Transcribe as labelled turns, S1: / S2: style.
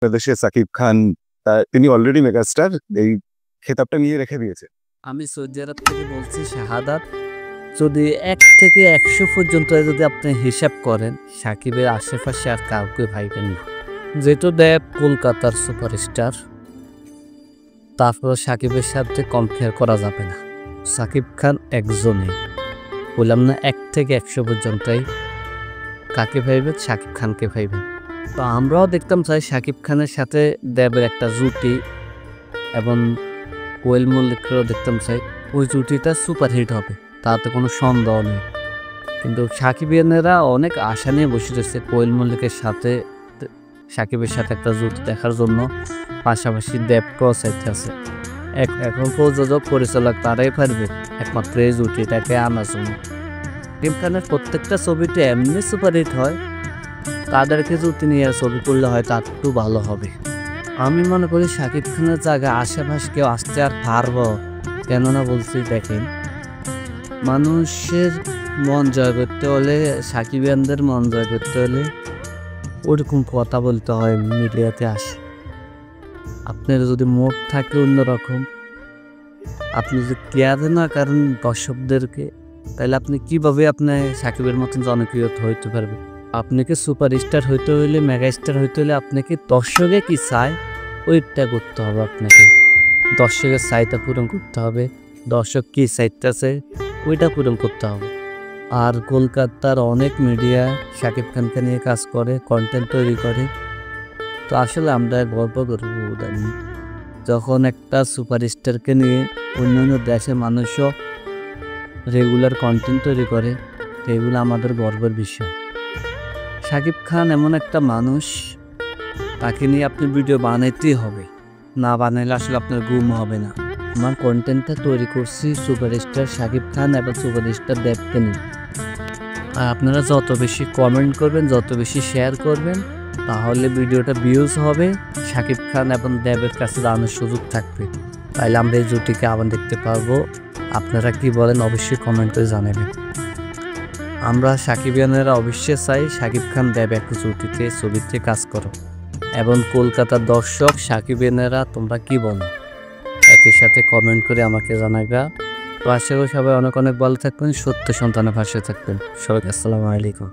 S1: বাংলাদেশে সাকিব খান তিনি already megastar, এই খেতাবটা নিয়ে রেখে দিয়েছে।
S2: আমি সৌদি আরব থেকে বলছি শাহাদাত। যদি ১ থেকে ১০০ পর্যন্ত যদি আপনি হিসাব করেন, সাকিবের আশেপাশে আর কাউকে ভাইবেন না। যেহেতু দেব কলকাতার সুপারস্টার, তারপর সাকিবের সাথে কম্পেয়ার করা যাবে না। সাকিব খান একজনই, বললাম না ১ থেকে ১০০ পর্যন্তই কাকে ভাইবেন, সাকিব খানকে ভাইবেন। তো আমরাও দেখতাম চাই সাকিব খানের সাথে দেবের একটা জুটি, এবং কোয়েল মল্লিককেও দেখতাম চাই ওই জুটিটা সুপারহিট হবে, তাতে কোনো সন্দেহ নেই। কিন্তু সাকিবিয়ানেরা অনেক আশা নিয়ে বসে রয়েছে কোয়েল মল্লিকের সাথে, সাকিবের সাথে একটা জুটি দেখার জন্য। পাশাপাশি দেব ক্রসাইতে আছে। এখন প্রযোজক পরিচালক তারাই পারবে একমাত্র এই জুটিটাকে আনার জন্য। সাকিব খানের প্রত্যেকটা ছবিতে এমনি সুপারহিট হয়, তাদেরকে জুটি নিয়ে ছবি করলে হয়তো একটু ভালো হবে। আমি মনে করি সাকিব খানের জায়গায় আশেপাশে কেউ আসতে আর পারবো, কেননা বলছি দেখেন, মানুষের মন জয় করতে হলে, সাকিবিয়ানদের মন জয় করতে হলে ওরকম কথা বলতে হয়, মিডিয়াতে আসে। আপনার যদি মোট থাকে অন্যরকম, আপনি যদি কেয়ার না করেন দর্শকদেরকে, তাহলে আপনি কিভাবে আপনি সাকিবের মতন জনপ্রিয় হইতে পারবেন? আপনাকে সুপারস্টার হইতে হইলে, মেগা স্টার হইতে হলে আপনাকে দর্শকে কি চায় ওইটা করতে হবে। আপনাকে দর্শকের চাহিদা পূরণ করতে হবে, দর্শক কী চাইতেছে ওইটা পূরণ করতে হবে। আর কলকাতার অনেক মিডিয়া সাকিব খানকে নিয়ে কাজ করে, কন্টেন্ট তৈরি করে। তো আসলে আমরা গর্ব করব যখন একটা সুপারস্টারকে নিয়ে অন্যান্য দেশের মানুষও রেগুলার কন্টেন্ট তৈরি করে, এগুলো আমাদের গর্বের বিষয়। সাকিব খান এমন একটা মানুষ, তাকে নিয়ে আপনি ভিডিও বানাইতেই হবে, না বানাইলে আসলে আপনার ঘুম হবে না। আমার কন্টেন্টটা তৈরি করছি সুপারস্টার সাকিব খান এবং সুপারস্টার দেবকে নিয়ে। আর আপনারা যত বেশি কমেন্ট করবেন, যত বেশি শেয়ার করবেন, তাহলে ভিডিওটা ভিউজ হবে, সাকিব খান এবং দেবের কাছে জানার সুযোগ থাকবে। তাইলে আমরা এই জুটিকে আবার দেখতে পারবো। আপনারা কি বলেন অবশ্যই কমেন্ট করে জানাবেন। আমরা সাকিবিয়ানেরা অবশ্যই চাই সাকিব খান দেব এক জুটিতে ছবিতে কাজ করো, এবং কলকাতার দর্শক সাকিবিয়ানেরা তোমরা কি বলো একই সাথে কমেন্ট করে আমাকে জানাবা। তো আশা করি সবাই অনেক অনেক ভালো থাকবেন, সত্য সন্তানের পাশে থাকবেন। সবাইকে আসসালামু আলাইকুম।